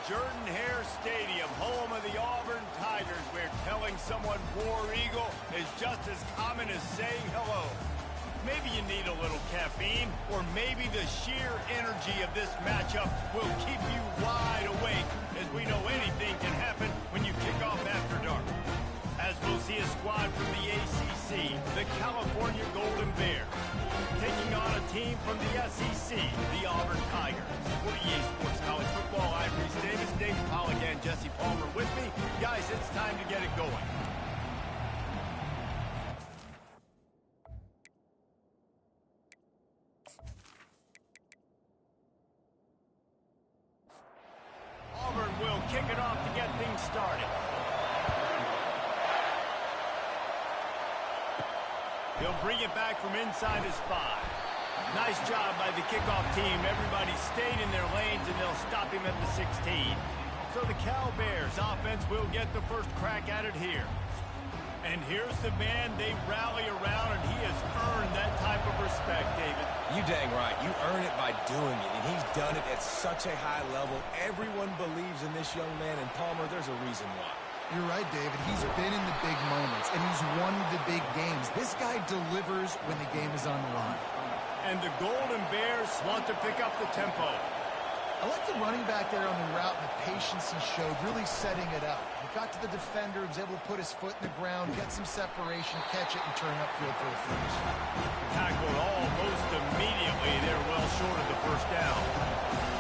Jordan-Hare Stadium, home of the Auburn Tigers, where telling someone War Eagle is just as common as saying hello. Maybe you need a little caffeine, or maybe the sheer energy of this matchup will keep you wide awake, as we know anything can happen when you kick off after dark. As we'll see a squad from the ACC, the California Golden Bears, taking on a team from the SEC, the Auburn Tigers. For EA Sports College Football, I'm Reese Davis, David Pollock, and Jesse Palmer with me. Guys, it's time to get it going. Auburn will kick it off to get things started. He'll bring it back from inside his 5. Nice job by the kickoff team. Everybody stayed in their lanes, and they'll stop him at the 16. So the Cal Bears offense will get the first crack at it here. And here's the man they rally around, and he has earned that type of respect, David. You dang right. You earn it by doing it, and he's done it at such a high level. Everyone believes in this young man, and Palmer, there's a reason why. You're right, David. He's been in the big moments, and he's won the big games. This guy delivers when the game is on the line. And the Golden Bears want to pick up the tempo. I like the running back there on the route and the patience he showed, really setting it up. He got to the defender, was able to put his foot in the ground, get some separation, catch it, and turn upfield for a finish. Tackled almost immediately. They're well short of the first down.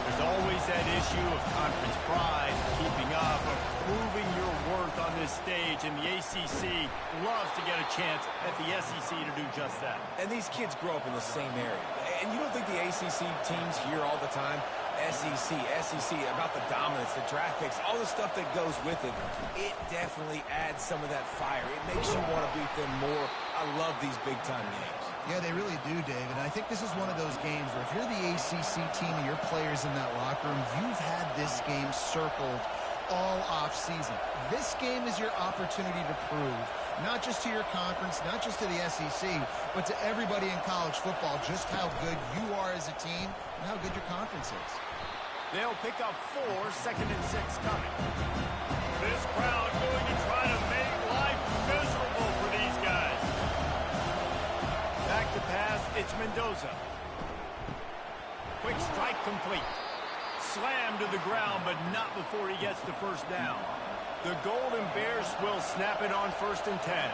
There's always that issue of conference pride, keeping up, of proving your worth on this stage, and the ACC loves to get a chance at the SEC to do just that. And these kids grow up in the same area. And you don't think the ACC teams hear all the time, SEC, about the dominance, the draft picks, all the stuff that goes with it. It definitely adds some of that fire. It makes you want to beat them more. I love these big-time games. Yeah, they really do, David. I think this is one of those games where if you're the ACC team and your players in that locker room, you've had this game circled all off-season. This game is your opportunity to prove, not just to your conference, not just to the SEC, but to everybody in college football, just how good you are as a team and how good your conference is. They'll pick up 4, 2nd and 6 coming. This crowd going to try to make life miserable for these guys. Back to pass, it's Mendoza. Quick strike complete. Slammed to the ground, but not before he gets the first down. The Golden Bears will snap it on 1st and 10.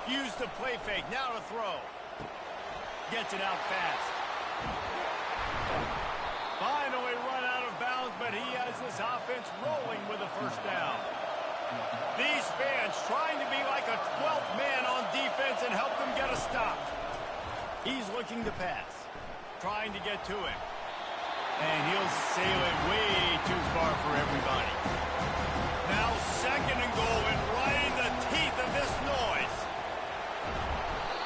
Use the play fake, now to throw. Gets it out fast. Finally run out of bounds, but he has this offense rolling with a first down. These fans trying to be like a 12th man on defense and help them get a stop. He's looking to pass, trying to get to it. And he'll sail it way too far for everybody. Now 2nd and goal, and right in the teeth of this noise.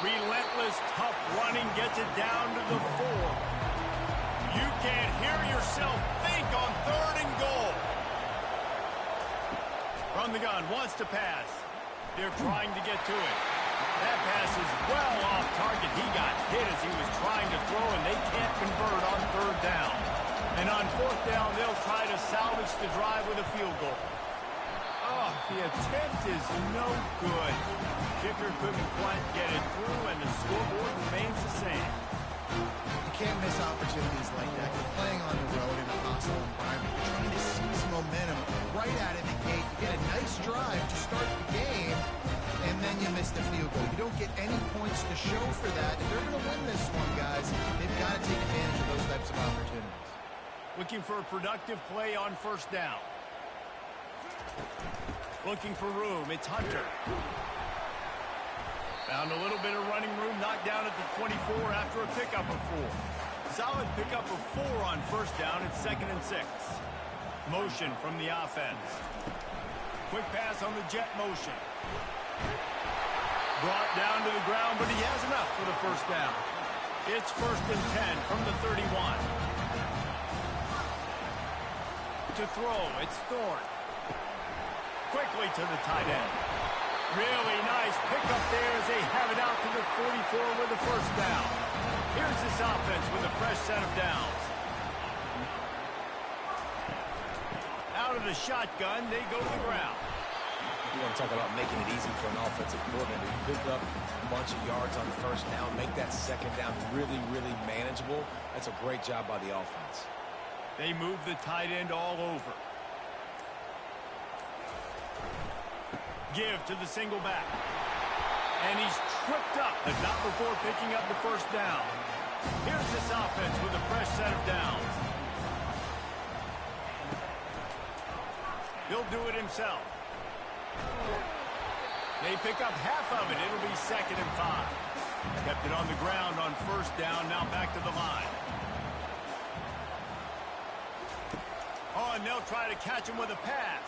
Relentless, tough running gets it down to the 4. You can't hear yourself think on 3rd and goal. From the gun, wants to pass. They're trying to get to it. That pass is well off target. He got hit as he was trying to throw, and they can't convert on 3rd down. And on 4th down, they'll try to salvage the drive with a field goal. Oh, the attempt is no good. Kicker couldn't quite get it through, and the scoreboard remains the same. You can't miss opportunities like that. You're playing on the road in a hostile environment. You're trying to seize momentum right out of the gate. You get a nice drive to start the game, and then you miss the field goal. You don't get any points to show for that. If they're going to win this one, guys, they've got to take advantage of those types of opportunities. Looking for a productive play on 1st down. Looking for room. It's Hunter. Found a little bit of running room, knocked down at the 24 after a pickup of 4. Solid pickup of 4 on 1st down. It's 2nd and 6. Motion from the offense. Quick pass on the jet motion. Brought down to the ground, but he has enough for the 1st down. It's 1st and 10 from the 31. To throw, it's Thorne. Quickly to the tight end. Really nice pickup there for him with a first down. Here's this offense with a fresh set of downs. Out of the shotgun, they go to the ground. You want to talk about making it easy for an offensive coordinator. You pick up a bunch of yards on the first down, make that second down really, really manageable. That's a great job by the offense. They move the tight end all over. Give to the single back. And he's tripped up, but not before picking up the first down. Here's this offense with a fresh set of downs. He'll do it himself. They pick up half of it. It'll be 2nd and 5. Kept it on the ground on first down. Now back to the line. Oh, and they'll try to catch him with a pass.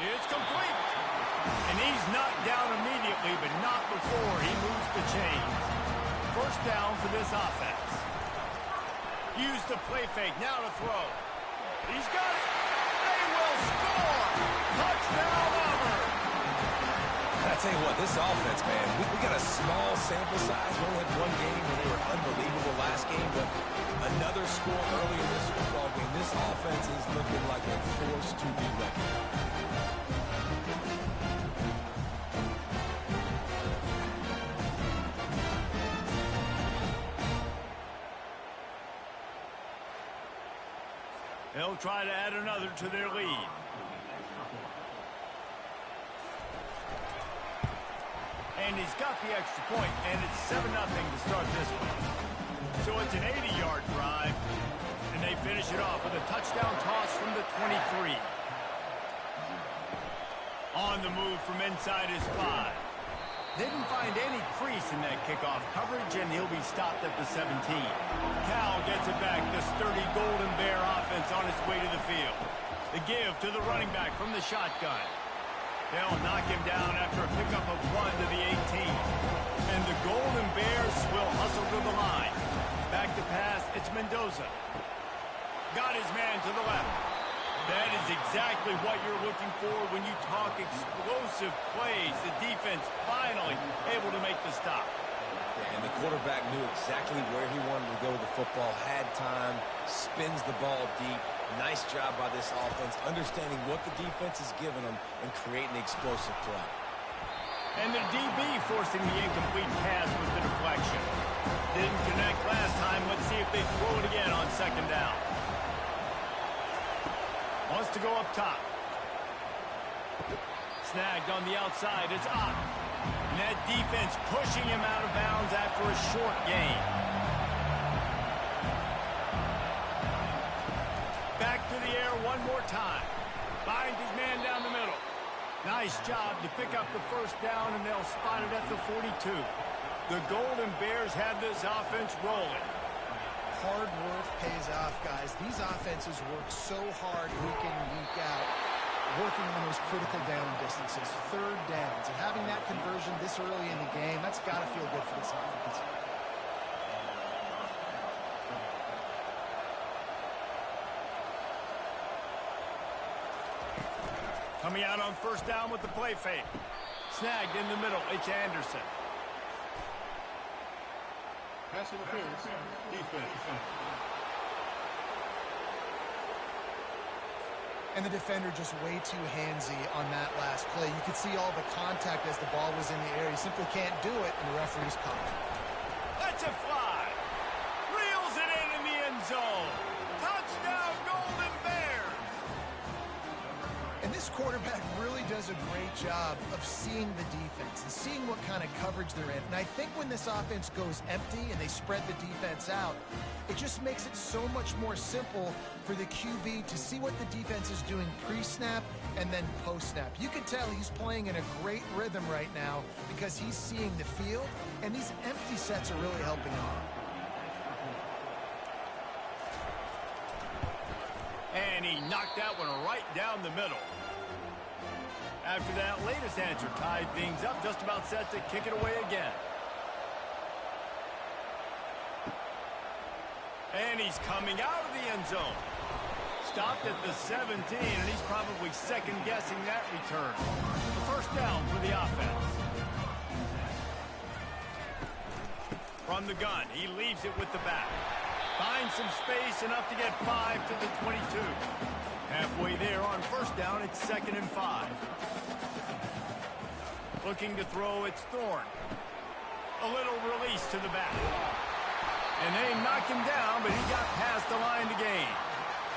It's complete. And he's knocked down immediately, but not before he moves the chains. First down for this offense. Use the play fake. Now to throw. He's got it. They will score. Touchdown, Auburn. I tell you what, this offense, man, we got a small sample size. We only had one game when they were unbelievable last game, but another score early in this football game. This offense is looking like a force to be reckoned with. They'll try to add another to their lead. And he's got the extra point, and it's 7-0 to start this one. So it's an 80-yard drive, and they finish it off with a touchdown toss from the 23. On the move from inside his 5. Didn't find any crease in that kickoff coverage, and he'll be stopped at the 17. Cal gets it back. The sturdy Golden Bear offense on its way to the field. The give to the running back from the shotgun. They'll knock him down after a pickup of 1 to the 18. And the Golden Bears will hustle to the line. Back to pass, it's Mendoza. Got his man to the left. That is exactly what you're looking for when you talk explosive plays. The defense finally able to make the stop. And the quarterback knew exactly where he wanted to go with the football, had time, spins the ball deep. Nice job by this offense, understanding what the defense is giving them and creating the explosive play. And the DB forcing the incomplete pass with the deflection. Didn't connect last time. Let's see if they throw it again on 2nd down. Wants to go up top. Snagged on the outside. It's Ott. And that defense pushing him out of bounds after a short gain. Back to the air one more time. Finds his man down the middle. Nice job to pick up the first down, and they'll spot it at the 42. The Golden Bears have this offense rolling. Hard work pays off, guys. These offenses work so hard week in and week out, working on those critical down distances, 3rd downs. And having that conversion this early in the game, that's got to feel good for this offense. Coming out on first down with the play fake. Snagged in the middle. It's Anderson. Pass interference, defense. And the defender just way too handsy on that last play. You could see all the contact as the ball was in the air. He simply can't do it, and the referee's caught it. Let's it fly. Reels it in the end zone. Touchdown, Golden Bears. And this quarterback really does a great job of seeing the defense and seeing what kind of coverage they're in. And I think when this offense goes empty and they spread the defense out, it just makes it so much more simple for the QB to see what the defense is doing pre-snap and then post-snap. You can tell he's playing in a great rhythm right now because he's seeing the field, and these empty sets are really helping him out. And he knocked that one right down the middle. After that latest answer tied things up, just about set to kick it away again. And he's coming out of the end zone. Stopped at the 17, and he's probably second-guessing that return. The first down for the offense. From the gun, he leaves it with the back. Finds some space, enough to get 5 to the 22. Halfway there on first down, it's 2nd and 5. Looking to throw, it's Thorne. A little release to the back. And they knock him down, but he got past the line to gain.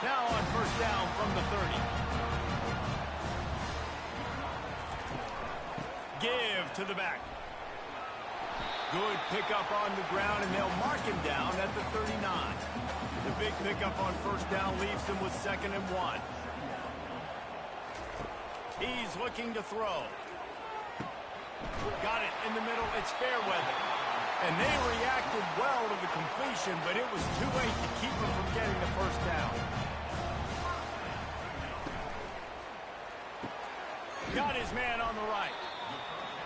Now on first down from the 30. Give to the back. Good pickup on the ground, and they'll mark him down at the 39. The big pickup on first down leaves them with 2nd and 1. He's looking to throw. Got it in the middle. It's Fairweather. And they reacted well to the completion, but it was too late to keep him from getting the first down. Got his man on the right.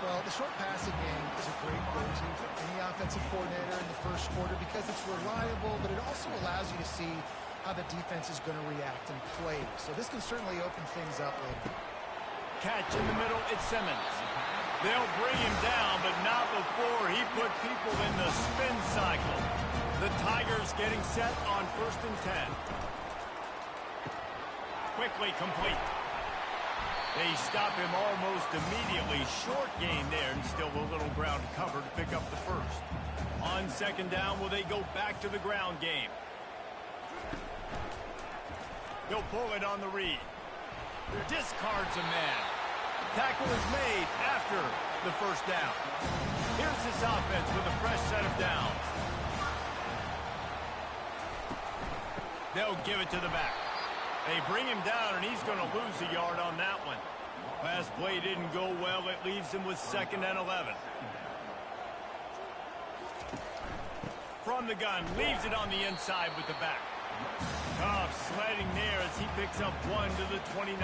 Well, the short passing game is a great go-to for any offensive coordinator in the first quarter because it's reliable, but it also allows you to see how the defense is going to react and play. So this can certainly open things up later. Catch in the middle, it's Simmons. They'll bring him down, but not before he put people in the spin cycle. The Tigers getting set on 1st and 10. Quickly complete. They stop him almost immediately. Short gain there, and still a little ground cover to pick up the first. On 2nd down, will they go back to the ground game? He'll pull it on the read. Discards a man. Tackle is made after the first down. Here's this offense with a fresh set of downs. They'll give it to the back. They bring him down, and he's going to lose a yard on that one. Pass play didn't go well. It leaves him with 2nd and 11. From the gun, leaves it on the inside with the back. Tough sledding there as he picks up 1 to the 29.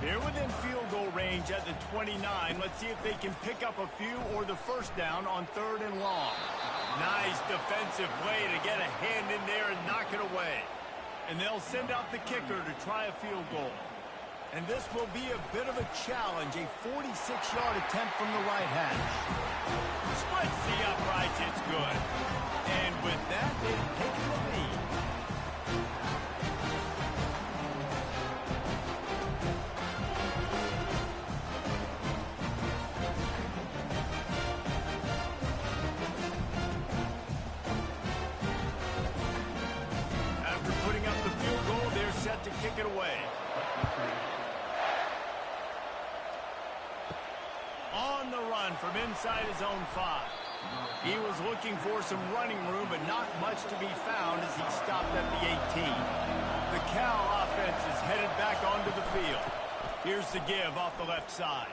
They're within field goal range at the 29. Let's see if they can pick up a few or the first down on 3rd and long. Nice defensive play to get a hand in there and knock it away. And they'll send out the kicker to try a field goal. And this will be a bit of a challenge, a 46-yard attempt from the right hash. Splits the uprights, it's good. And with that, they've taken the lead. To kick it away. On the run from inside his own 5. He was looking for some running room, but not much to be found as he stopped at the 18. The Cal offense is headed back onto the field. Here's the give off the left side.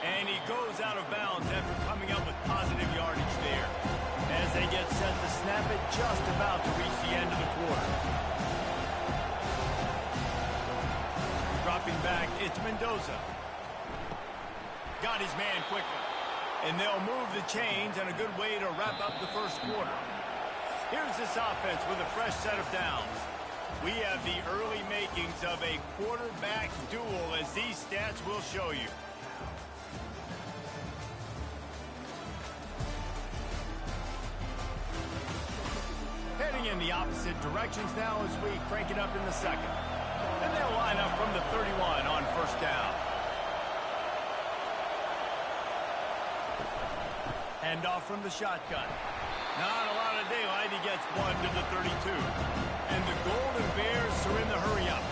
And he goes out of bounds after coming up with positive yardage there. As they get set to snap it, just about to reach the end of the quarter. Dropping back, it's Mendoza. Got his man quickly. And they'll move the chains, and a good way to wrap up the first quarter. Here's this offense with a fresh set of downs. We have the early makings of a quarterback duel, as these stats will show you. Heading in the opposite directions now as we crank it up in the second. And they'll line up from the 31 on first down. Hand off from the shotgun. Not a lot of daylight. He gets 1 to the 32. And the Golden Bears are in the hurry-up.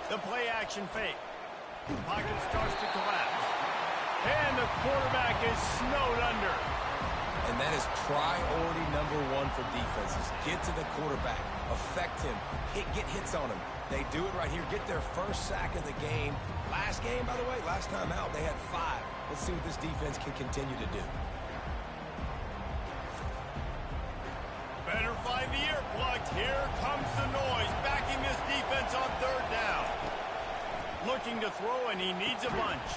The play-action fake. Pocket starts to collapse. And the quarterback is snowed under. And that is priority #1 for defenses. Get to the quarterback. Affect him. Get hits on him. They do it right here. Get their first sack of the game. Last game, by the way, last time out, they had 5. Let's see what this defense can continue to do. Better find the earplugs. Here comes the noise. Backing this defense on 3rd down. Looking to throw, and he needs a bunch.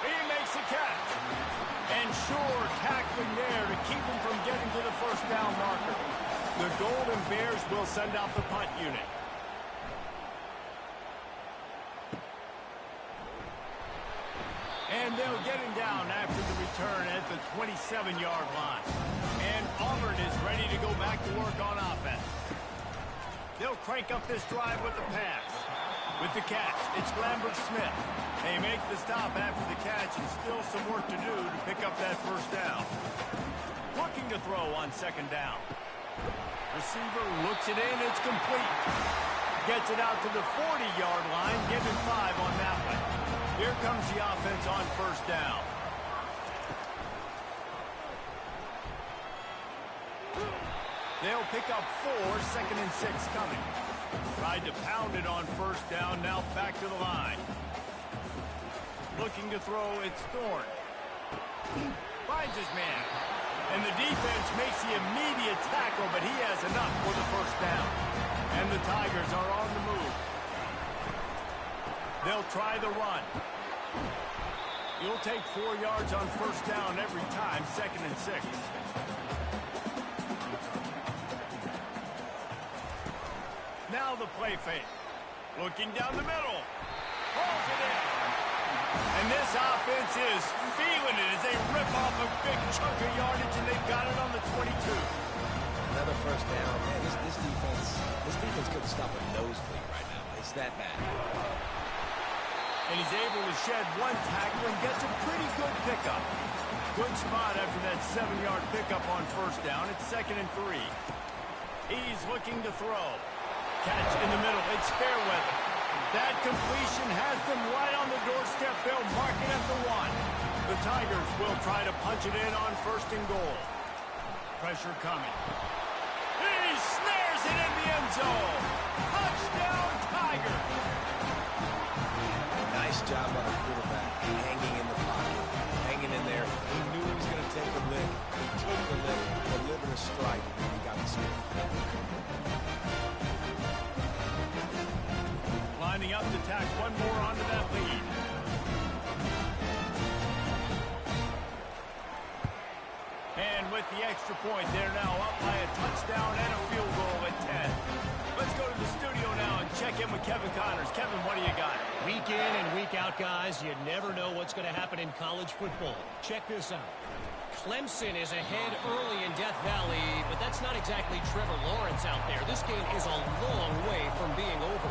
He makes a catch. And sure, tackling there to keep him from getting to the first down marker. The Golden Bears will send out the punt unit. And they'll get him down after the return at the 27-yard line. And Auburn is ready to go back to work on offense. They'll crank up this drive with the pass. With the catch, it's Lambert-Smith. They make the stop after the catch and still some work to do to pick up that first down. Looking to throw on second down. Receiver looks it in, it's complete. Gets it out to the 40-yard line, giving 5 on that one. Here comes the offense on first down. They'll pick up 4, second and 6 coming. Tried to pound it on first down, now back to the line. Looking to throw, it's Thorne. Finds his man. And the defense makes the immediate tackle, but he has enough for the first down. And the Tigers are on the move. They'll try the run. You'll take 4 yards on first down every time, second and 6. Now the play fake. Looking down the middle. Pulls it in. And this offense is feeling it as they rip off a big chunk of yardage, and they've got it on the 22. Another first down. Man, this defense couldn't stop a nosebleed right now. It's that bad. And he's able to shed 1 tackle and gets a pretty good pickup. Good spot after that 7-yard pickup on first down. It's second and 3. He's looking to throw. Catch in the middle. It's Fairweather. That completion has them right on the doorstep. They'll mark it at the 1. The Tigers will try to punch it in on first and goal. Pressure coming. He snares it in the end zone. Touchdown, Tigers. Nice job by the quarterback, hanging in the pocket, hanging in there. He knew he was going to take the lick. He took the lick, delivered a strike, and he got the score. Lining up to tack 1 more onto that lead. And with the extra point, they're now up by a touchdown and a field goal at 10. Let's go to the studio now and check in with Kevin Connors. Kevin, what do you got? Week in and week out, guys, you never know what's going to happen in college football. Check this out. Clemson is ahead early in Death Valley, but that's not exactly Trevor Lawrence out there. This game is a long way from being over.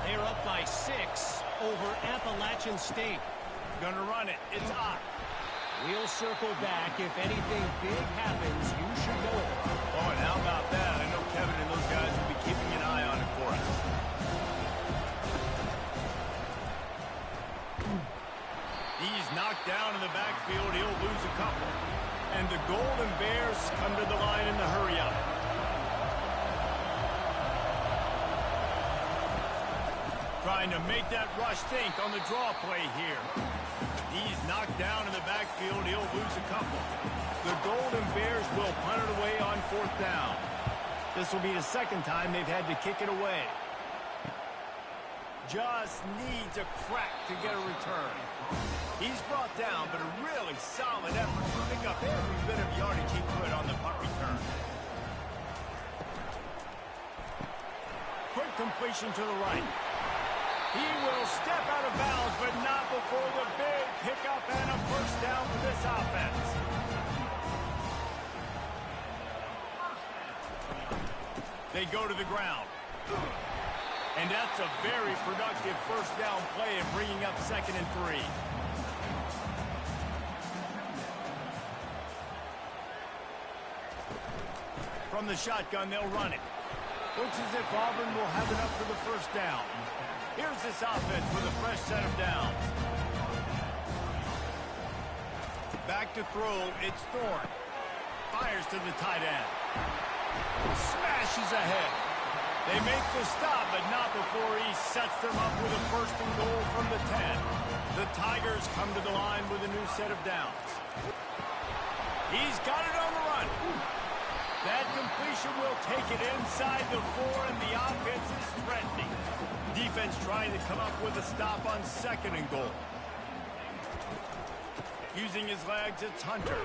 They're up by 6 over Appalachian State. Gonna run it. It's hot. We'll circle back. If anything big happens, you should know it. Oh, and how about that? I know Kevin and those guys will be keeping an eye on it for us. He's knocked down in the backfield. He'll lose a couple. And the Golden Bears come to the line in the hurry-up. Trying to make that rush think on the draw play here. He's knocked down in the backfield. He'll lose a couple. The Golden Bears will punt it away on 4th down. This will be the 2nd time they've had to kick it away. Just needs a crack to get a return. He's brought down, but a really solid effort to pick up every bit of yardage he could on the punt return. Quick completion to the right. He will step out of bounds, but not before the big pickup and a first down for this offense. They go to the ground. And that's a very productive first down play and bringing up 2nd and 3. From the shotgun, they'll run it. Looks as if Auburn will have enough for the first down. Here's this offense with a fresh set of downs. Back to throw, it's Thorne. Fires to the tight end. Smashes ahead. They make the stop, but not before he sets them up with a first and goal from the 10. The Tigers come to the line with a new set of downs. He's got it on the run. That completion will take it inside the 4, and the offense is threatening. Defense trying to come up with a stop on 2nd and goal. Using his legs, it's Hunter.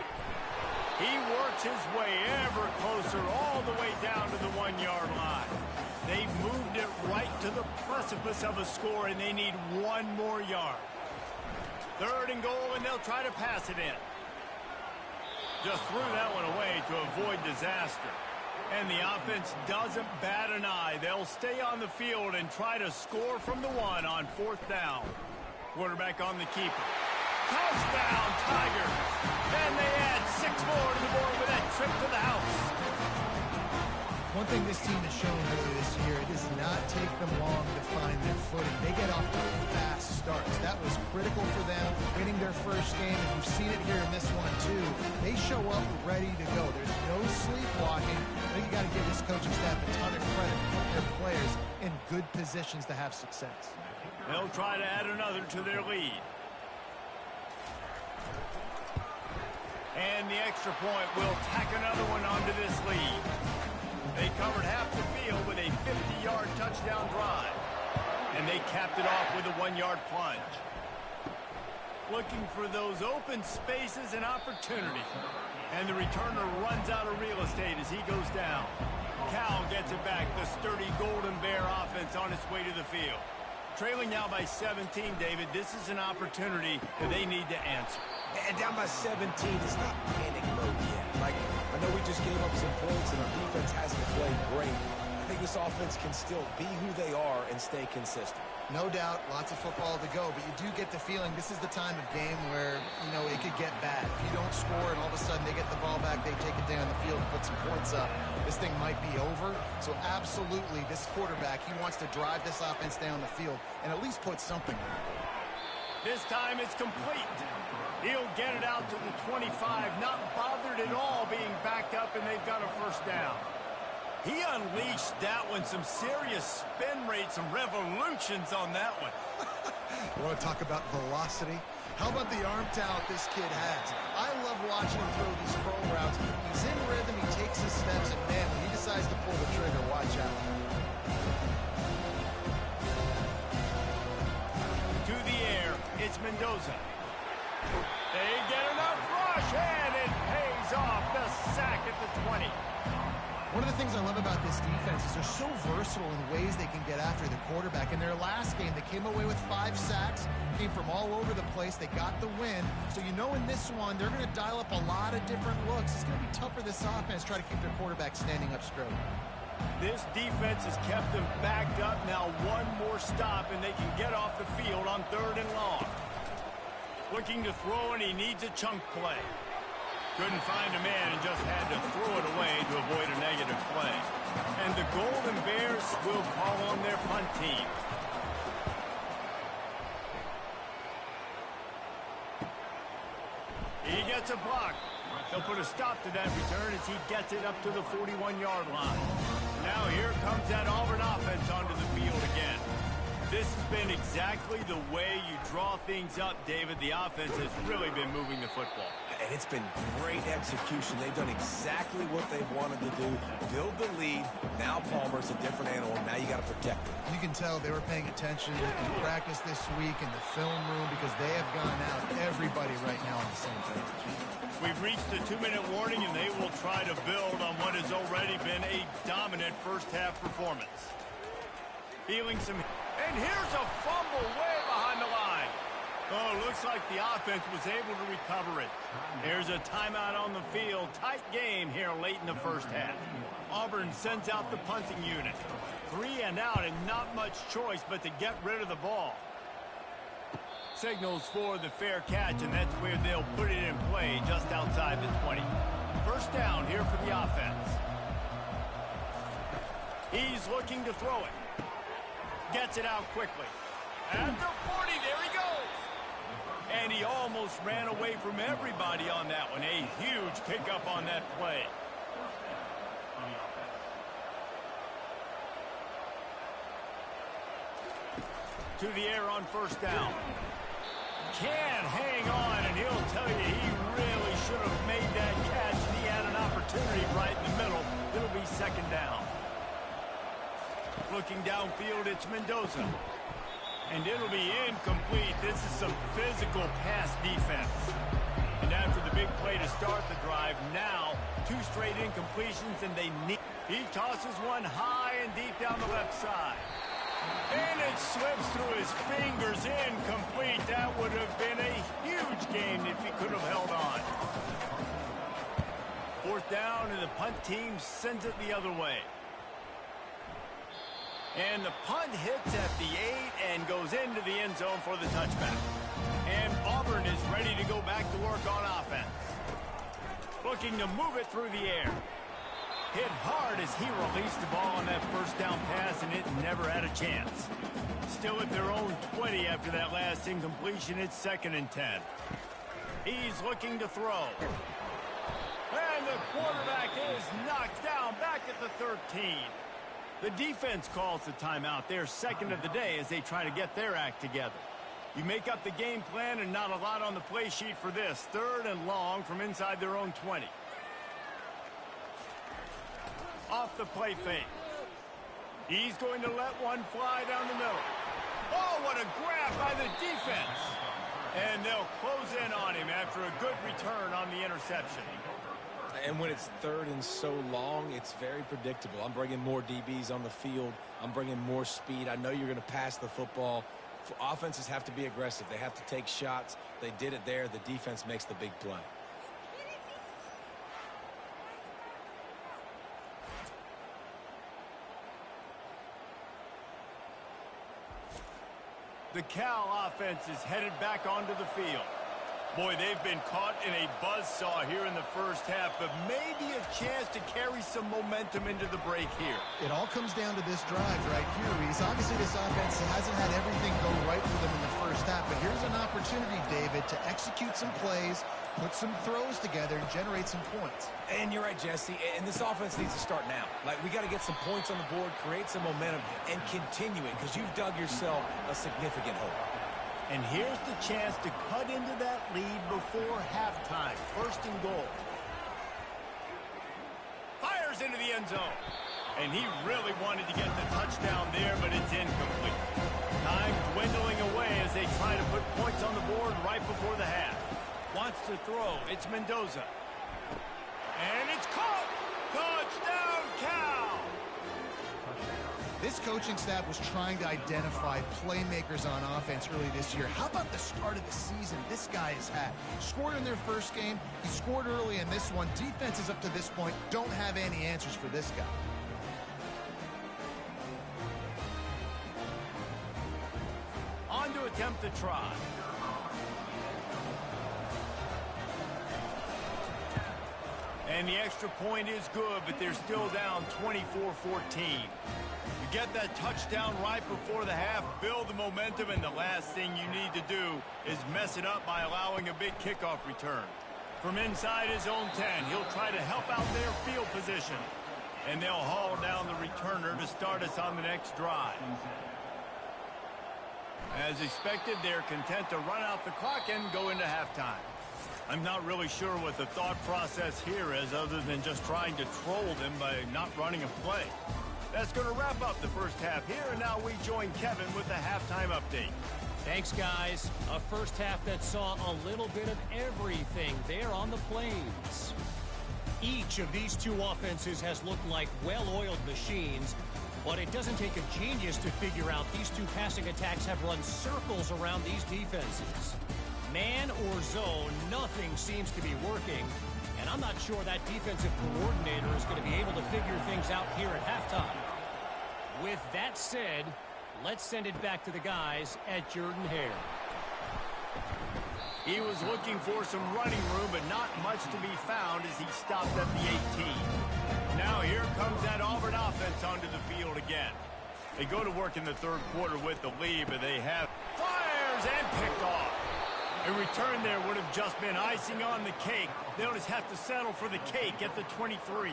He works his way ever closer all the way down to the 1-yard line. They've moved it right to the precipice of a score, and they need 1 more yard. Third and goal, and they'll try to pass it in. Just threw that one away to avoid disaster. And the offense doesn't bat an eye. They'll stay on the field and try to score from the one on fourth down. Quarterback on the keeper. Touchdown, Tigers. And they add 6 more to the board with that trip to the house. One thing this team has shown earlier this year, it does not take them long to find their footing. They get off to fast starts. That was critical for them, winning their first game, and you've seen it here in this one too. They show up ready to go. There's no sleepwalking. I think you got to give this coaching staff a ton of credit for putting their players in good positions to have success. They'll try to add another to their lead. And the extra point will tack another one onto this lead. They covered half the field with a 50-yard touchdown drive. And they capped it off with a 1-yard plunge. Looking for those open spaces and opportunity. And the returner runs out of real estate as he goes down. Cal gets it back. The sturdy Golden Bear offense on its way to the field. Trailing now by 17, David. This is an opportunity that they need to answer. And down by 17 is not panic mode yet. Like, I know we just gave up some points and our defense hasn't played great. I think this offense can still be who they are and stay consistent. No doubt, lots of football to go, but you do get the feeling this is the time of game where, you know, it could get bad. If you don't score and all of a sudden they get the ball back, they take it down the field and put some points up, this thing might be over. So absolutely, this quarterback, he wants to drive this offense down the field and at least put something in it. This time it's complete. He'll get it out to the 25, not bothered at all being backed up, and they've got a first down. He unleashed that one, some serious spin rates, some revolutions on that one. You want to talk about velocity? How about the arm talent this kid has? I love watching him throw these curl routes. He's in rhythm, he takes his steps, and man, when he decides to pull the trigger, watch out. To the air, it's Mendoza. They get enough rush, and it pays off. The sack at the 20. One of the things I love about this defense is they're so versatile in ways they can get after the quarterback. In their last game, they came away with 5 sacks, came from all over the place. They got the win. So you know in this one, they're going to dial up a lot of different looks. It's going to be tough for this offense to try to keep their quarterback standing up straight. This defense has kept them backed up. Now one more stop, and they can get off the field on 3rd and long. Looking to throw, and he needs a chunk play. Couldn't find a man and just had to throw it away to avoid a negative play. And the Golden Bears will call on their punt team. He gets a block. He'll put a stop to that return as he gets it up to the 41-yard line. Now here comes that Auburn offense onto the field again. This has been exactly the way you draw things up, David. The offense has really been moving the football. And it's been great execution. They've done exactly what they've wanted to do. Build the lead. Now Palmer's a different animal. Now you got to protect him. You can tell they were paying attention in practice this week in the film room because they have gone out, everybody right now on the same page. We've reached the 2-minute warning, and they will try to build on what has already been a dominant first-half performance. Feeling some... And here's a fumble way behind the line. Oh, looks like the offense was able to recover it. There's a timeout on the field. Tight game here late in the first half. Auburn sends out the punting unit. 3 and out and not much choice but to get rid of the ball. Signals for the fair catch, and that's where they'll put it in play just outside the 20. First down here for the offense. He's looking to throw it. Gets it out quickly. At the 40, there he goes. And he almost ran away from everybody on that one. A huge pickup on that play. To the air on first down. Can hang on, and he'll tell you he really should have made that catch. He had an opportunity right in the middle. It'll be second down. Looking downfield, it's Mendoza. And it'll be incomplete. This is some physical pass defense. And after the big play to start the drive, now 2 straight incompletions, and they need... He tosses one high and deep down the left side. And it slips through his fingers, incomplete. That would have been a huge gain if he could have held on. Fourth down, and the punt team sends it the other way. And the punt hits at the 8 and goes into the end zone for the touchback. And Auburn is ready to go back to work on offense. Looking to move it through the air. Hit hard as he released the ball on that first down pass, and it never had a chance. Still at their own 20 after that last incompletion. It's 2nd and 10. He's looking to throw. And the quarterback is knocked down back at the 13. The defense calls the timeout. Their second of the day as they try to get their act together. You make up the game plan and not a lot on the play sheet for this. 3rd and long from inside their own 20. Off the play fake. He's going to let one fly down the middle. Oh, what a grab by the defense. And they'll close in on him after a good return on the interception. And when it's 3rd and so long, it's very predictable. I'm bringing more DBs on the field. I'm bringing more speed. I know you're going to pass the football. Offenses have to be aggressive. They have to take shots. They did it there. The defense makes the big play. The Cal offense is headed back onto the field. Boy, they've been caught in a buzzsaw here in the first half, but maybe a chance to carry some momentum into the break here. It all comes down to this drive right here, Reese. Obviously, this offense hasn't had everything go right for them in the first half, but here's an opportunity, David, to execute some plays, put some throws together, and generate some points. And you're right, Jesse, and this offense needs to start now. Like, we got to get some points on the board, create some momentum, and continue it, because you've dug yourself a significant hole. And here's the chance to cut into that lead before halftime. 1st and goal. Fires into the end zone. And he really wanted to get the touchdown there, but it's incomplete. Time dwindling away as they try to put points on the board right before the half. Wants to throw. It's Mendoza. And it's caught. Touchdown, Cal. This coaching staff was trying to identify playmakers on offense early this year. How about the start of the season this guy has had? Scored in their first game. He scored early in this one. Defenses up to this point don't have any answers for this guy. On to attempt the try. And the extra point is good, but they're still down 24-14. Get that touchdown right before the half, build the momentum, and the last thing you need to do is mess it up by allowing a big kickoff return. From inside his own 10, he'll try to help out their field position. And they'll haul down the returner to start us on the next drive. As expected, they're content to run out the clock and go into halftime. I'm not really sure what the thought process here is other than just trying to troll them by not running a play. That's going to wrap up the first half here, and now we join Kevin with the halftime update. Thanks, guys. A first half that saw a little bit of everything there on the plains. Each of these two offenses has looked like well-oiled machines, but it doesn't take a genius to figure out these two passing attacks have run circles around these defenses. Man or zone, nothing seems to be working. And I'm not sure that defensive coordinator is going to be able to figure things out here at halftime. With that said, let's send it back to the guys at Jordan-Hare. He was looking for some running room, but not much to be found as he stopped at the 18. Now here comes that Auburn offense onto the field again. They go to work in the 3rd quarter with the lead, but they have fires and picked off. A return there would have just been icing on the cake. They'll just have to settle for the cake at the 23.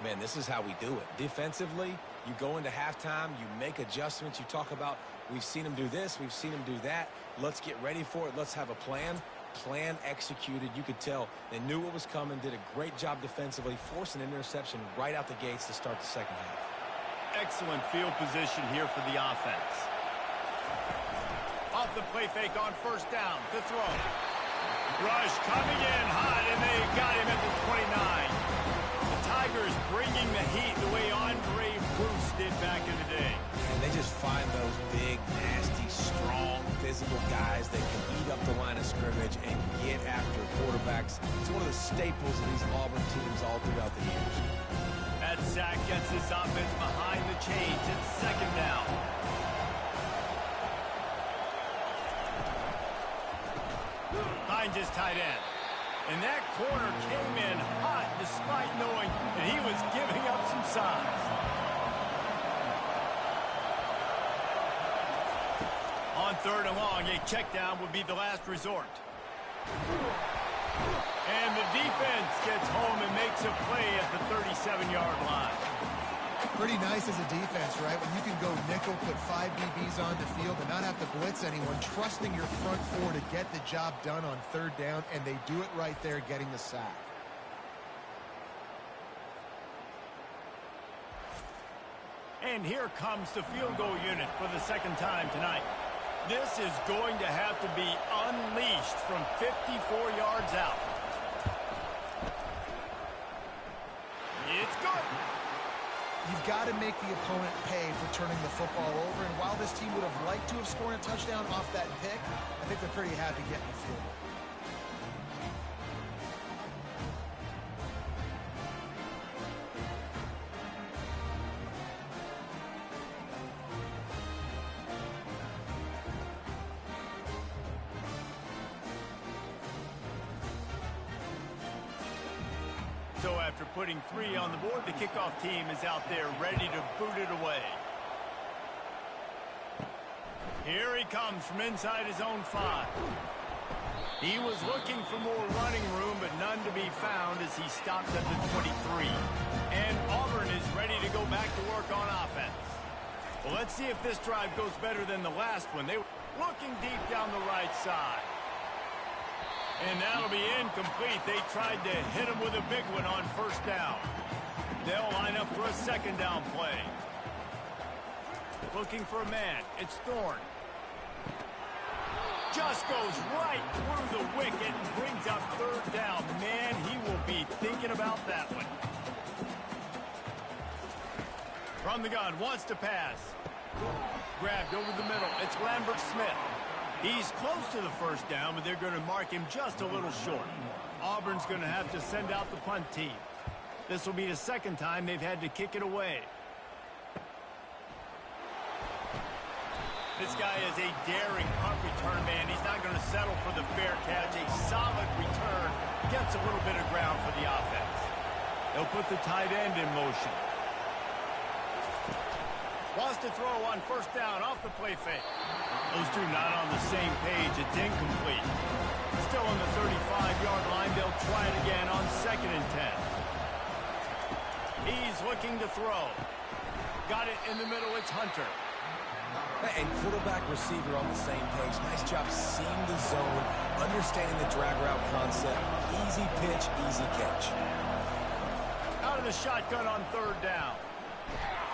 Man, this is how we do it. Defensively, you go into halftime, you make adjustments. You talk about, we've seen them do this, we've seen them do that. Let's get ready for it. Let's have a plan. Plan executed. You could tell they knew what was coming, did a great job defensively, forcing an interception right out the gates to start the second half. Excellent field position here for the offense. Off the play fake on 1st down to throw. Rush coming in hot, and they got him at the 29. The Tigers bringing the heat the way Andre Bruce did back in the day. And they just fire guys that can eat up the line of scrimmage and get after quarterbacks. It's one of the staples of these Auburn teams all throughout the years. That sack gets this offense behind the chains. It's second down. Finds his tight end. And that corner came in hot despite knowing that he was giving up some size. On third and long, a check down would be the last resort. And the defense gets home and makes a play at the 37-yard line. Pretty nice as a defense, right? When you can go nickel, put 5 DBs on the field and not have to blitz anyone, trusting your front four to get the job done on third down, and they do it right there, getting the sack. And here comes the field goal unit for the second time tonight. This is going to have to be unleashed from 54 yards out. It's good. You've got to make the opponent pay for turning the football over, and while this team would have liked to have scored a touchdown off that pick, I think they're pretty happy getting the field goal. So after putting 3 on the board, the kickoff team is out there ready to boot it away. Here he comes from inside his own 5. He was looking for more running room, but none to be found as he stops at the 23. And Auburn is ready to go back to work on offense. Well, let's see if this drive goes better than the last one. They were looking deep down the right side. And that'll be incomplete. They tried to hit him with a big one on first down. They'll line up for a second down play. Looking for a man. It's Thorne. Just goes right through the wicket and brings up third down. Man, he will be thinking about that one. From the gun, wants to pass. Grabbed over the middle. It's Lambert Smith. He's close to the first down, but they're going to mark him just a little short. Auburn's going to have to send out the punt team. This will be the second time they've had to kick it away. This guy is a daring punt return man. He's not going to settle for the fair catch. A solid return gets a little bit of ground for the offense. They'll put the tight end in motion. Wants to throw on first down off the play fake. Those two not on the same page. It's incomplete. Still on the 35-yard line. They'll try it again on 2nd and 10. He's looking to throw. Got it in the middle. It's Hunter. And quarterback receiver on the same page. Nice job seeing the zone, understanding the drag route concept. Easy pitch, easy catch. Out of the shotgun on third down.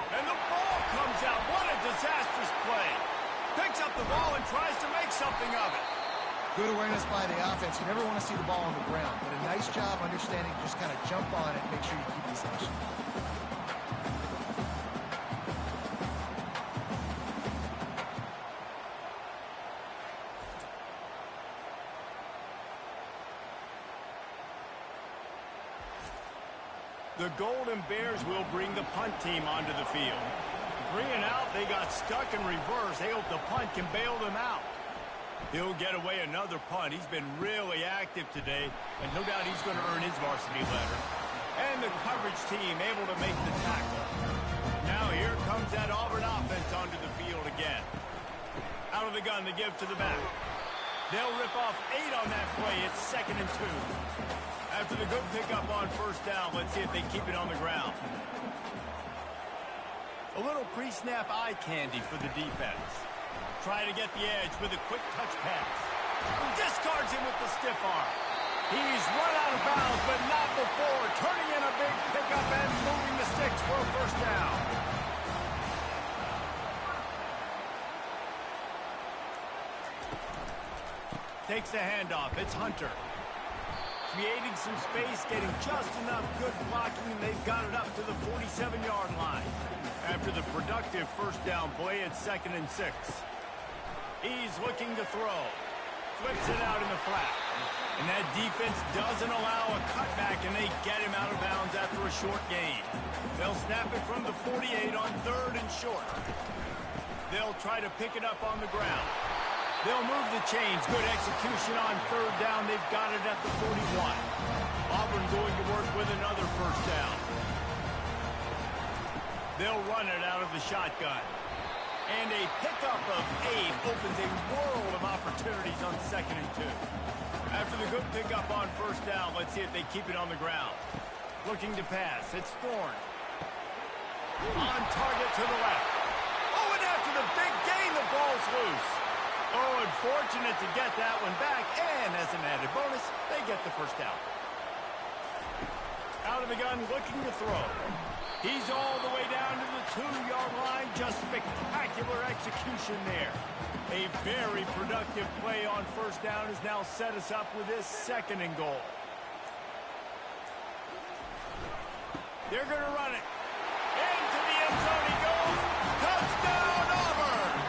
And the ball comes out. What a disastrous play. Picks up the ball and tries to make something of it. Good awareness by the offense. You never want to see the ball on the ground, but a nice job understanding to just kind of jump on it and make sure you keep possession. The Golden Bears will bring the punt team onto the field. 3 and out, they got stuck in reverse. They hope the punt can bail them out. He'll get away another punt. He's been really active today, and no doubt he's going to earn his varsity letter. And the coverage team able to make the tackle. Now here comes that Auburn offense onto the field again. Out of the gun to give to the back. They'll rip off 8 on that play. It's 2nd and 2. After the good pickup on first down, let's see if they keep it on the ground. A little pre-snap eye candy for the defense. Try to get the edge with a quick touch pass. Discards him with the stiff arm. He's run out of bounds, but not before. Turning in a big pickup and moving the sticks for a first down. Takes the handoff. It's Hunter. Creating some space, getting just enough good blocking, and they've got it up to the 47-yard line. After the productive first down play, it's 2nd and 6. He's looking to throw. Flips it out in the flat. And that defense doesn't allow a cutback, and they get him out of bounds after a short gain. They'll snap it from the 48 on 3rd and short. They'll try to pick it up on the ground. They'll move the chains. Good execution on 3rd down. They've got it at the 41. Auburn going to work with another 1st down. They'll run it out of the shotgun. And a pickup of 8 opens a world of opportunities on 2nd and 2. After the good pickup on 1st down, let's see if they keep it on the ground. Looking to pass. It's Thorne. On target to the left. Oh, and after the big gain, the ball's loose. Oh, unfortunate to get that one back. And as an added bonus, they get the 1st down. Out of the gun, looking to throw. He's all the way down to the 2-yard line. Just spectacular execution there. A very productive play on 1st down has now set us up with this 2nd and goal. They're going to run it. Into the end zone he goes. Touchdown, Auburn!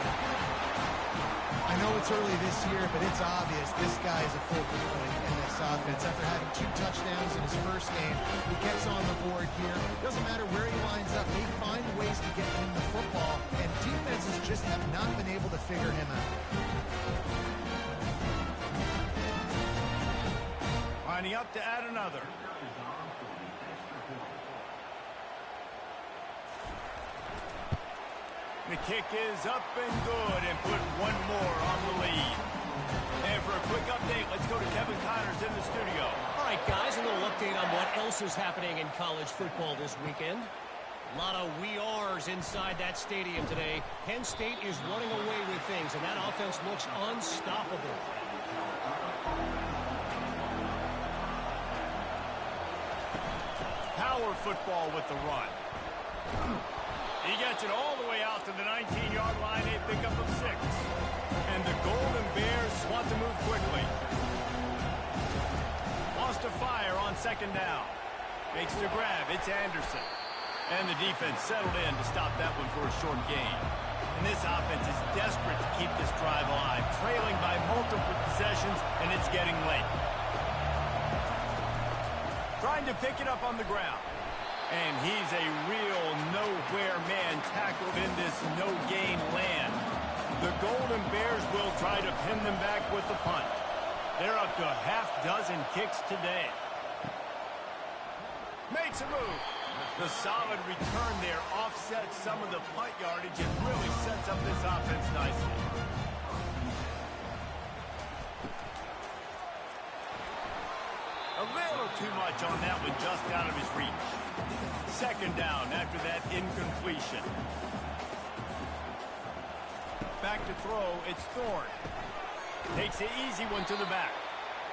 I know it's early this year, but it's obvious this guy is a focal point in this offense. After having 2 touchdowns in his first game, he gets on the board here. Doesn't matter where he lines up. They find ways to get him the football, and defenses just have not been able to figure him out. Lining up to add another. The kick is up and good, and put one more on the lead. And for a quick update, let's go to Kevin Connors in the studio. All right, guys, a little update on what else is happening in college football this weekend. A lot of we ares inside that stadium today. Penn State is running away with things, and that offense looks unstoppable. Power football with the run. He gets it all the way out to the 19-yard line, a pickup of 6. And the Golden Bears want to move quickly. Wants to fire on 2nd down. Makes the grab. It's Anderson. And the defense settled in to stop that one for a short gain. And this offense is desperate to keep this drive alive, trailing by multiple possessions, and it's getting late. Trying to pick it up on the ground. And he's a real nowhere man tackled in this no-gain land. The Golden Bears will try to pin them back with the punt. They're up to a half-dozen kicks today. Makes a move. The solid return there offsets some of the punt yardage and really sets up this offense nicely. A little too much on that one, just out of his reach. 2nd down after that incompletion. Back to throw, it's Thorne. Takes an easy one to the back.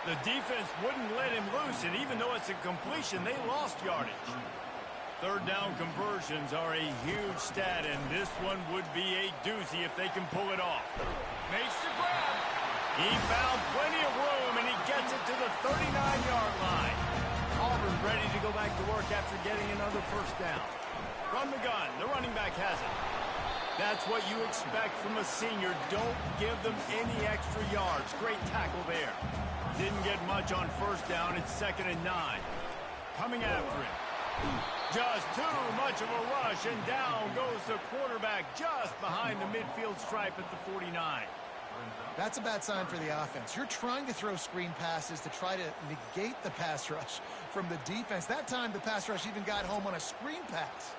The defense wouldn't let him loose, and even though it's a completion, they lost yardage. 3rd down conversions are a huge stat, and this one would be a doozy if they can pull it off. Makes the grab. He found plenty of room, and he gets it to the 39-yard line. Auburn ready to go back to work after getting another 1st down. Run the gun. The running back has it. That's what you expect from a senior. Don't give them any extra yards. Great tackle there. Didn't get much on 1st down. It's 2nd and 9. Coming after him. Just too much of a rush, and down goes the quarterback just behind the midfield stripe at the 49. That's a bad sign for the offense. You're trying to throw screen passes to try to negate the pass rush from the defense. That time, the pass rush even got home on a screen pass.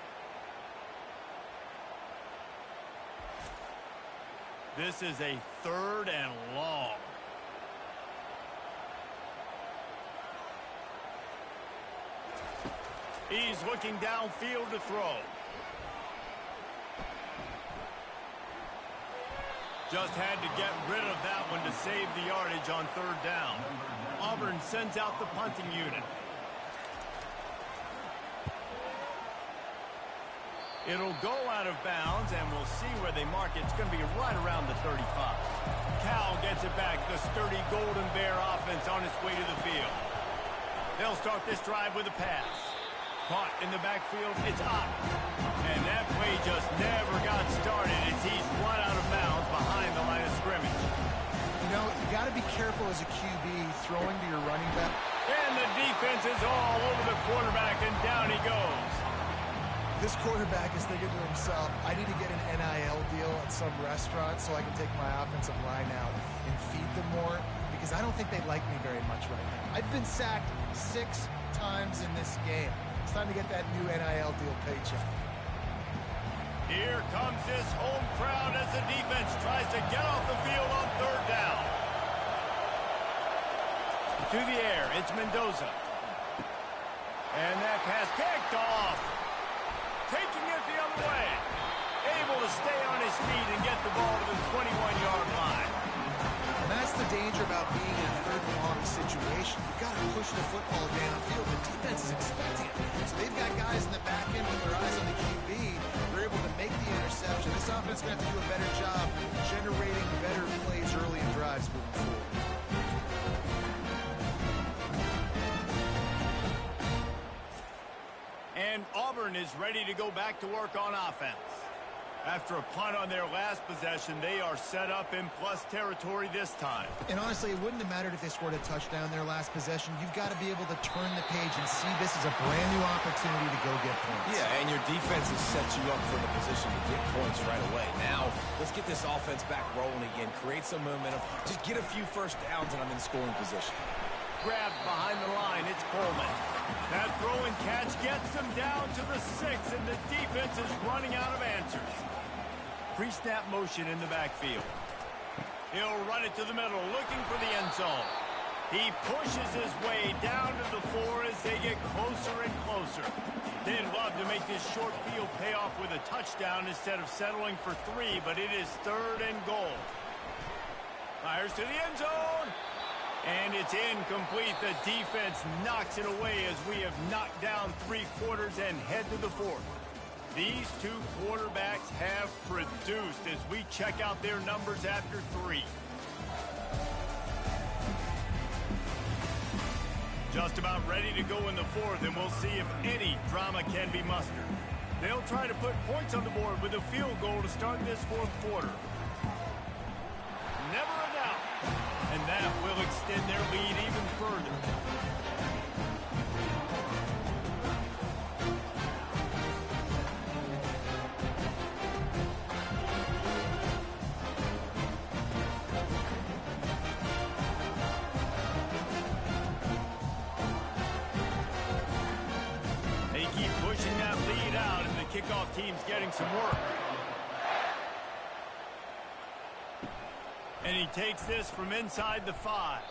This is a 3rd and long. He's looking downfield to throw. Just had to get rid of that one to save the yardage on 3rd down. Auburn sends out the punting unit. It'll go out of bounds, and we'll see where they mark it. It's going to be right around the 35. Cal gets it back. The sturdy Golden Bear offense on its way to the field. They'll start this drive with a pass. Caught in the backfield. It's up. And that play just never got started as he's run out of bounds behind the line of scrimmage. throwing to your running back. And the defense is all over the quarterback, and down he goes. This quarterback is thinking to himself, I need to get an NIL deal at some restaurant so I can take my offensive line out and feed them more, because I don't think they like me very much right now. I've been sacked 6 times in this game. It's time to get that new NIL deal paycheck. Here comes this home crowd as the defense tries to get off the field on 3rd down. To the air, it's Mendoza. And that pass picked off. Taking it the other way. Able to stay on his feet and get the ball to the 21-yard line. And that's the danger about being in a 3rd and long situation. You've got to push the football downfield. The defense is expecting it. So they've got guys in the back end with their eyes on the QB. They're able to make the interception. This offense is going to have to do a better job generating better plays early in drives moving forward. And Auburn is ready to go back to work on offense. After a punt on their last possession, they are set up in plus territory this time. And honestly, it wouldn't have mattered if they scored a touchdown their last possession. You've got to be able to turn the page and see this as a brand new opportunity to go get points. Yeah, and your defense has set you up for the position to get points right away. Now, let's get this offense back rolling again, create some momentum, just get a few first downs, and I'm in scoring position. Grabbed behind the line, it's Coleman. That throw and catch gets them down to the 6, and the defense is running out of answers. Pre-snap motion in the backfield. He'll run it to the middle, looking for the end zone. He pushes his way down to the 4 as they get closer and closer. They'd love to make this short field pay off with a touchdown instead of settling for 3, but it is 3rd and goal. Fires to the end zone. And it's incomplete. The defense knocks it away as we have knocked down 3 quarters and head to the 4th. These 2 quarterbacks have produced as we check out their numbers after 3. Just about ready to go in the 4th, and we'll see if any drama can be mustered. They'll try to put points on the board with a field goal to start this 4th quarter. Never a doubt. And that will extend their lead even further. They keep pushing that lead out, and the kickoff team's getting some work. And he takes this from inside the 5.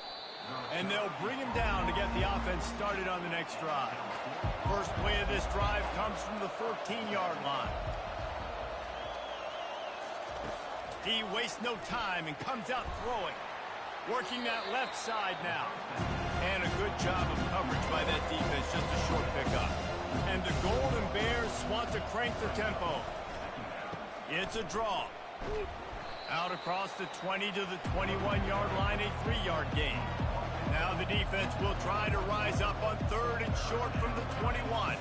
And they'll bring him down to get the offense started on the next drive. First play of this drive comes from the 14-yard line. He wastes no time and comes out throwing. Working that left side now. And a good job of coverage by that defense, just a short pickup. And the Golden Bears want to crank the tempo. It's a draw. Out across the 20 to the 21-yard line, a 3-yard gain. Now the defense will try to rise up on 3rd and short from the 21.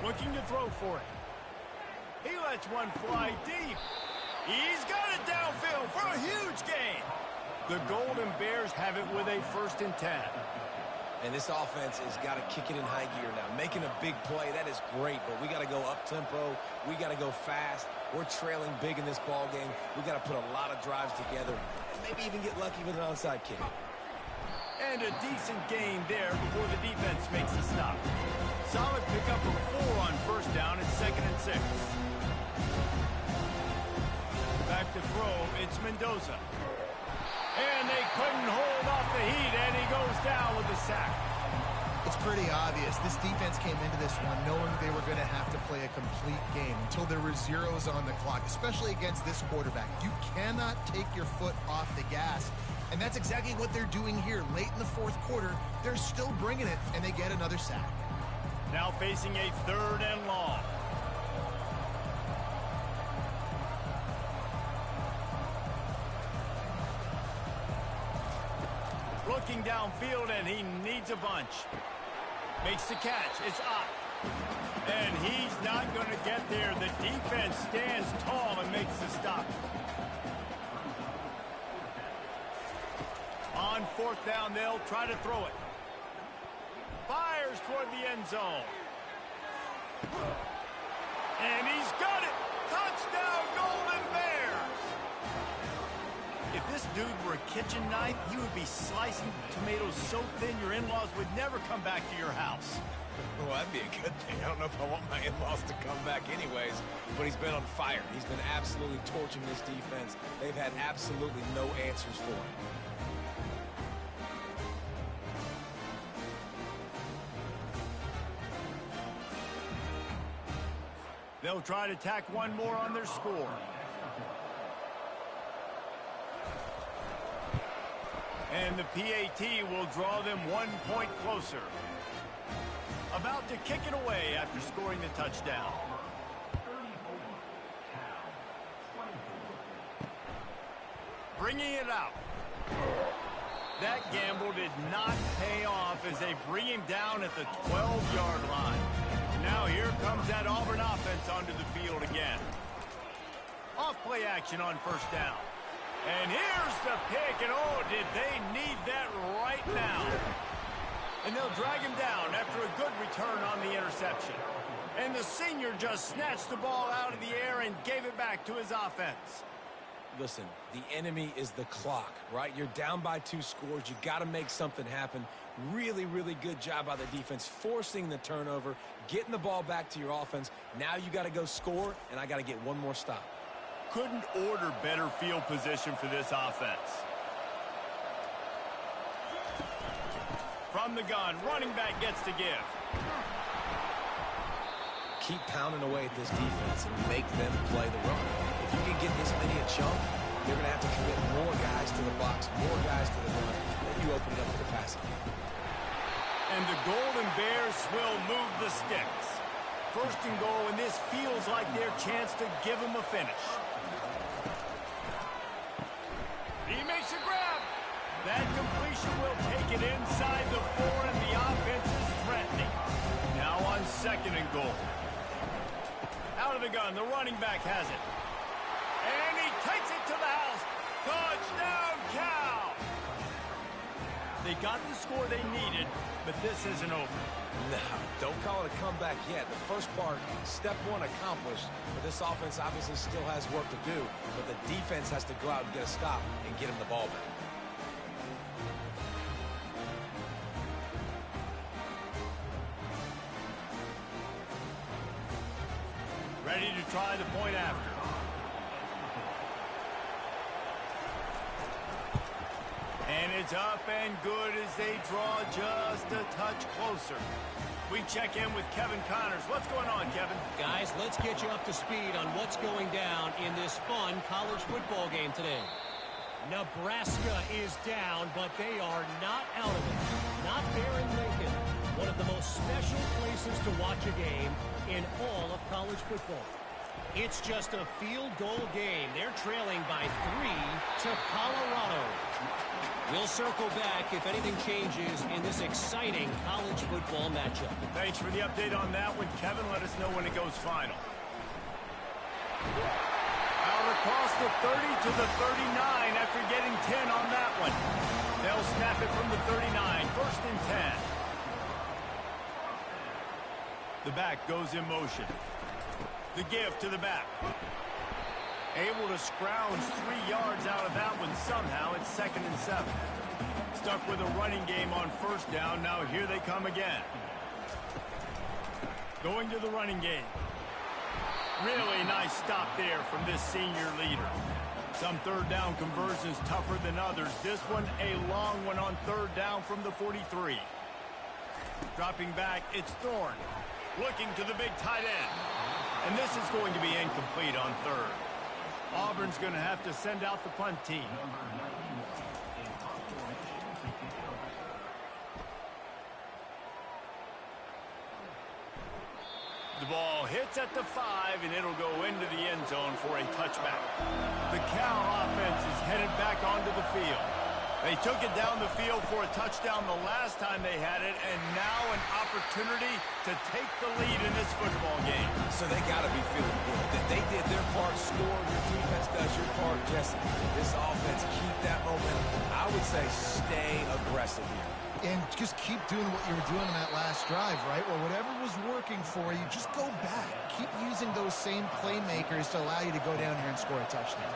Looking to throw for it. He lets one fly deep. He's got it downfield for a huge gain. The Golden Bears have it with a 1st and 10. And this offense has got to kick it in high gear now. Making a big play, that is great, but we got to go up-tempo. We got to go fast. We're trailing big in this ball game. We got to put a lot of drives together and maybe even get lucky with an onside kick. And a decent gain there before the defense makes the stop. Solid pickup of 4 on 1st down and 2nd and 6. Back to throw, it's Mendoza. And they couldn't hold off the heat, and he goes down with a sack. It's pretty obvious. This defense came into this one knowing they were going to have to play a complete game until there were zeros on the clock, especially against this quarterback. You cannot take your foot off the gas, and that's exactly what they're doing here. Late in the 4th quarter, they're still bringing it, and they get another sack. Now facing a 3rd and long. Looking downfield, and he needs a bunch. Makes the catch. It's up. And he's not going to get there. The defense stands tall and makes the stop. On fourth down, they'll try to throw it. Fires toward the end zone. And he's got it. Touchdown, Golden Bears. If this dude were a kitchen knife, he would be slicing tomatoes so thin your in-laws would never come back to your house. Well, that'd be a good thing. I don't know if I want my in-laws to come back anyways, but he's been on fire. He's been absolutely torching this defense. They've had absolutely no answers for him. They'll try to tack one more on their score. And the PAT will draw them 1 point closer. About to kick it away after scoring the touchdown. Bringing it out. That gamble did not pay off as they bring him down at the 12-yard line. Now here comes that Auburn offense onto the field again. Off play action on first down. And here's the pick, and oh, did they need that right now. And they'll drag him down after a good return on the interception. And the senior just snatched the ball out of the air and gave it back to his offense. Listen, the enemy is the clock, right? You're down by 2 scores. You got to make something happen. Really, really good job by the defense, forcing the turnover, getting the ball back to your offense. Now you got to go score, and I got to get one more stop. Couldn't order better field position for this offense. From the gun, running back gets to give. Keep pounding away at this defense and make them play the run. If you can get this many a chunk, you're going to have to commit more guys to the box, more guys to the run, then you open it up to the passing game. And the Golden Bears will move the sticks. First and goal, and this feels like their chance to give them a finish. He makes a grab. That completion will take it inside the 4, and the offense is threatening. Now on second and goal. Out of the gun, the running back has it. And he takes it to the house. Touchdown, Cal! They got the score they needed, but this isn't over. No, don't call it a comeback yet. The first part, step 1 accomplished, but this offense obviously still has work to do, but the defense has to go out and get a stop and get him the ball back. Ready to try the point after. And it's up and good as they draw just a touch closer. We check in with Kevin Connors. What's going on, Kevin? Guys, let's get you up to speed on what's going down in this fun college football game today. Nebraska is down, but they are not out of it. Not there in Lincoln, one of the most special places to watch a game in all of college football. It's just a field goal game. They're trailing by 3 to Colorado. We'll circle back if anything changes in this exciting college football matchup. Thanks for the update on that one, Kevin. Let us know when it goes final. Out across the 30 to the 39 after getting 10 on that one. They'll snap it from the 39. First and 10. The back goes in motion. The give to the back. Able to scrounge 3 yards out of that one somehow. It's second and 7. Stuck with a running game on first down. Now here they come again. Going to the running game. Really nice stop there from this senior leader. Some third down conversions tougher than others. This one a long one on third down from the 43. Dropping back, it's Thorne. Looking to the big tight end. And this is going to be incomplete on third. Auburn's going to have to send out the punt team. The ball hits at the 5, and it'll go into the end zone for a touchback. The Cal offense is headed back onto the field. They took it down the field for a touchdown the last time they had it, and now an opportunity to take the lead in this football game. So they got to be feeling good that they did their part, scored. Your defense does your part, Jesse. This offense, keep that momentum. I would say stay aggressive here. And just keep doing what you were doing on that last drive, right? Well, whatever was working for you, just go back. Keep using those same playmakers to allow you to go down here and score a touchdown.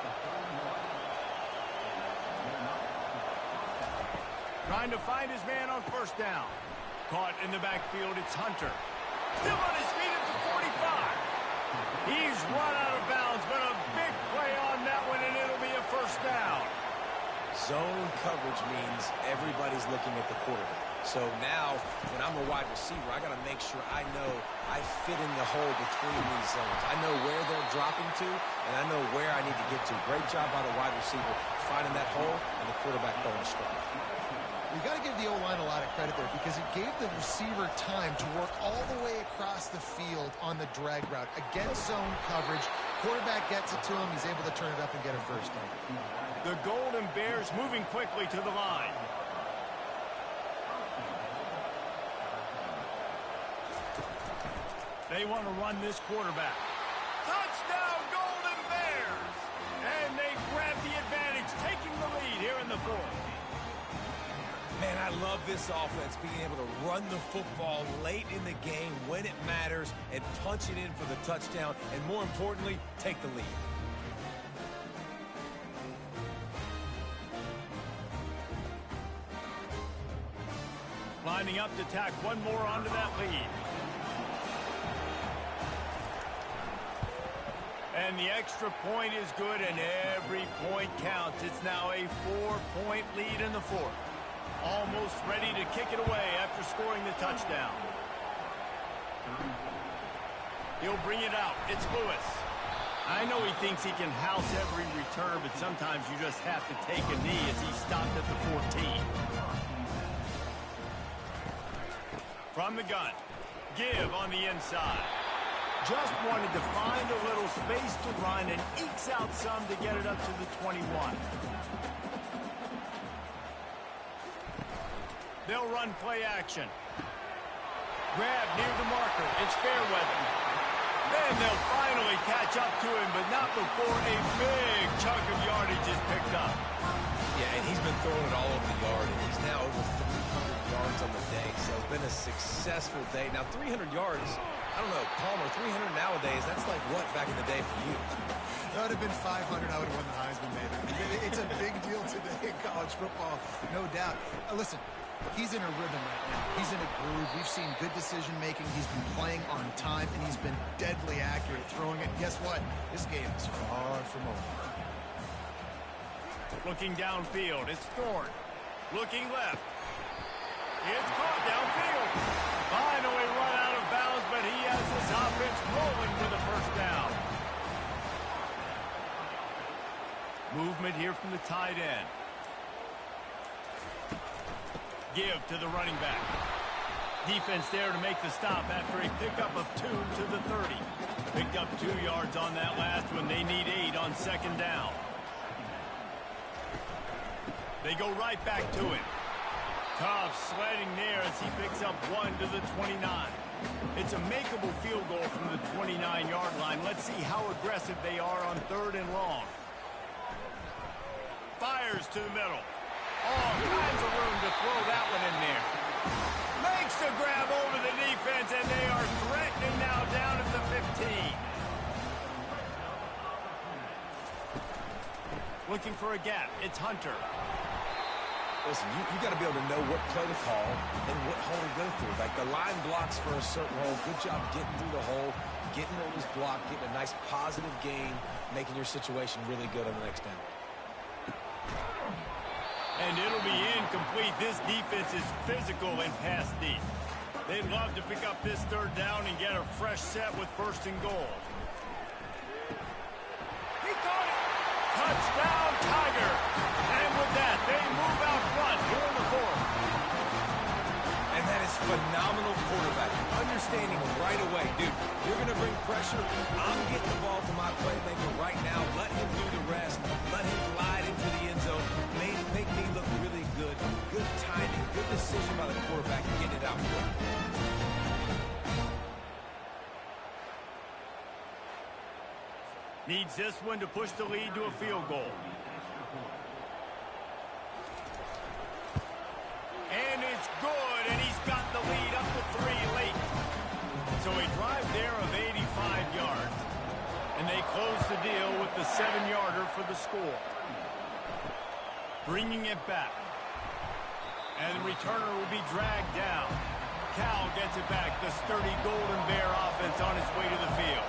Trying to find his man on first down. Caught in the backfield, it's Hunter. Still on his feet at the 45. He's run out of bounds, but a big play on that one, and it'll be a first down. Zone coverage means everybody's looking at the quarterback. So now, when I'm a wide receiver, I got to make sure I know I fit in the hole between these zones. I know where they're dropping to, and I know where I need to get to. Great job by the wide receiver finding that hole, and the quarterback throwing a strike. You got to give the O-line a lot of credit there because it gave the receiver time to work all the way across the field on the drag route against zone coverage. Quarterback gets it to him. He's able to turn it up and get a first down. The Golden Bears moving quickly to the line. They want to run this quarterback. Touchdown, Golden Bears! And they grab the advantage, taking the lead here in the fourth. Man, I love this offense being able to run the football late in the game when it matters and punch it in for the touchdown, and more importantly, take the lead. Lining up to tack one more onto that lead. And the extra point is good, and every point counts. It's now a 4-point lead in the fourth. Almost ready to kick it away after scoring the touchdown. He'll bring it out. It's Lewis. I know he thinks he can house every return, but sometimes you just have to take a knee as he stopped at the 14. From the gun. Give on the inside. Just wanted to find a little space to run and ekes out some to get it up to the 21. They'll run play action. Grab near the marker. It's Fairweather. Then they'll finally catch up to him, but not before a big chunk of yardage is picked up. Yeah, and he's been throwing it all over the yard, and he's now over 300 yards on the day. So it's been a successful day. Now, 300 yards, I don't know, Palmer, 300 nowadays, that's like what back in the day for you? That would have been 500. I would have won the Heisman, maybe. It's a big deal today in college football, no doubt. Listen. He's in a rhythm right now. He's in a groove. We've seen good decision-making. He's been playing on time, and he's been deadly accurate throwing it. And guess what? This game is far from over. Looking downfield, it's Thorne. Looking left. It's caught downfield. Finally run out of bounds, but he has his offense rolling with a first down. Movement here from the tight end. Give to the running back. Defense there to make the stop after a pickup of 2 to the 30. Picked up 2 yards on that last one. They need 8 on second down. They go right back to it. Tough sledding there as he picks up 1 to the 29. It's a makeable field goal from the 29-yard line. Let's see how aggressive they are on 3rd and long. Fires to the middle. All kinds of room to throw that one in there. Makes the grab over the defense, and they are threatening now down at the 15. Looking for a gap. It's Hunter. Listen, you got to be able to know what play to call and what hole to go through. Like the line blocks for a certain hole. Good job getting through the hole, getting what was blocked, getting a nice positive gain, making your situation really good on the next down. And it'll be incomplete. This defense is physical and pass deep. They'd love to pick up this 3rd down and get a fresh set with 1st and goal. He caught it. Touchdown, Tiger. And with that, they move out front here in the 4th. And that is phenomenal quarterback. Understanding right away, dude, you're going to bring pressure. I'm getting the ball to my playmaker right now. Let him do the rest. Let him glide into the end zone. Make me look really good. Good timing. Good decision by the quarterback to get it out quick. Needs this one to push the lead to a field goal. And it's good, and he's got the lead up to 3 late. So a drive there of 85 yards. And they close the deal with the 7-yarder for the score. Bringing it back. And the returner will be dragged down. Cal gets it back. The sturdy Golden Bear offense on its way to the field.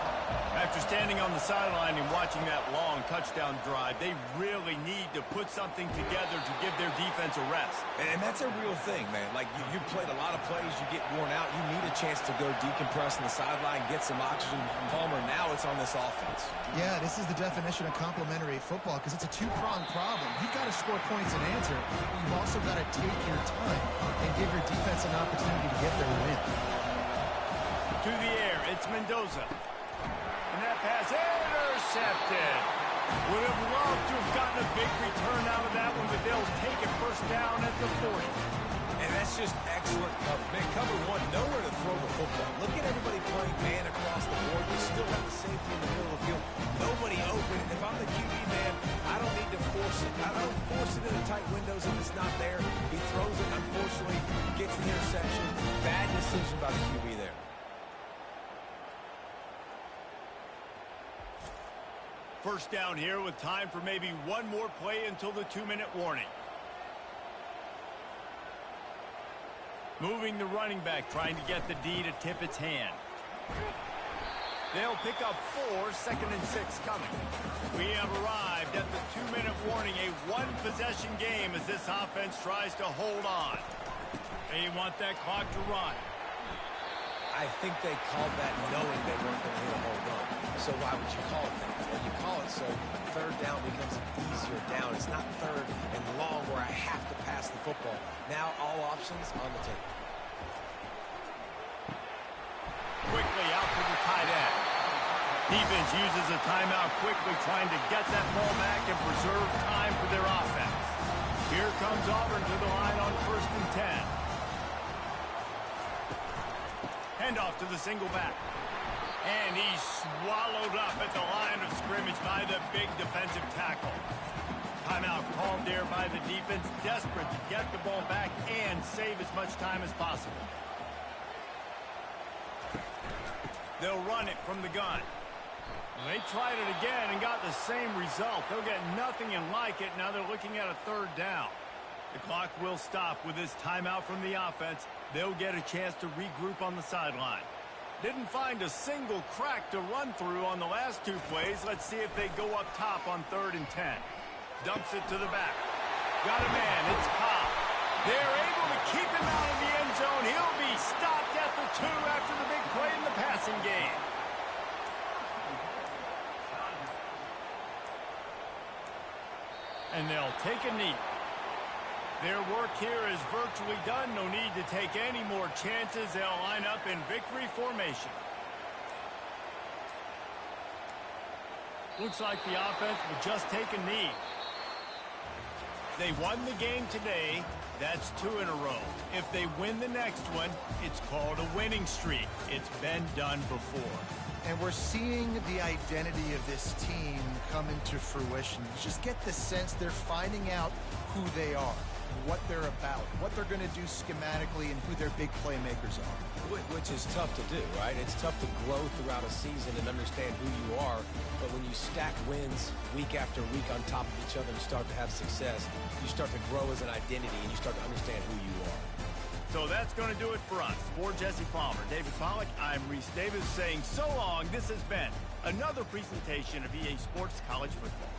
After standing on the sideline and watching that long touchdown drive, they really need to put something together to give their defense a rest. And that's a real thing, man. Like, you played a lot of plays, you get worn out. You need a chance to go decompress on the sideline, get some oxygen from Palmer. Now it's on this offense. Yeah, this is the definition of complementary football because it's a two-pronged problem. You've got to score points and answer, but you've also got to take your time and give your defense an opportunity to get their win. To the air, it's Mendoza. And that pass intercepted. Would have loved to have gotten a big return out of that one, but they'll take it first down at the 40. And that's just excellent cover. Man, cover one, nowhere to throw the football. Look at everybody playing man across the board. You still have the safety in the middle of the field. Nobody open. And if I'm the QB, man, I don't need to force it. I don't force it into tight windows if it's not there. He throws it, unfortunately, gets the interception. Bad decision by the QB there. First down here with time for maybe one more play until the 2-minute warning. Moving the running back, trying to get the D to tip its hand. They'll pick up 4, 2nd and 6 coming. We have arrived at the 2-minute warning, a one-possession game as this offense tries to hold on. They want that clock to run. I think they called that knowing they weren't going to hit a home run. So why would you call it that? Well, you call it so 3rd down becomes an easier down. It's not 3rd and long where I have to pass the football. Now all options on the table. Quickly out to the tight end. Defense uses a timeout quickly, trying to get that ball back and preserve time for their offense. Here comes Auburn to the line on 1st and 10. Handoff to the single back. And he's swallowed up at the line of scrimmage by the big defensive tackle. Timeout called there by the defense, desperate to get the ball back and save as much time as possible. They'll run it from the gun. They tried it again and got the same result. They'll get nothing and like it. Now they're looking at a 3rd down. The clock will stop with this timeout from the offense. They'll get a chance to regroup on the sideline. Didn't find a single crack to run through on the last 2 plays. Let's see if they go up top on 3rd and 10. Dumps it to the back. Got a man. It's Cobb. They're able to keep him out of the end zone. He'll be stopped at the 2 after the big play in the passing game. And they'll take a knee. Their work here is virtually done. No need to take any more chances. They'll line up in victory formation. Looks like the offense will just take a knee. They won the game today. That's 2 in a row. If they win the next one, it's called a winning streak. It's been done before. And we're seeing the identity of this team come into fruition. You just get the sense they're finding out who they are, what they're about, what they're going to do schematically, and who their big playmakers are. Which is tough to do, right? It's tough to grow throughout a season and understand who you are. But when you stack wins week after week on top of each other and start to have success, you start to grow as an identity and you start to understand who you are. So that's going to do it for us. For Jesse Palmer, David Pollack, I'm Reese Davis saying so long. This has been another presentation of EA Sports College Football.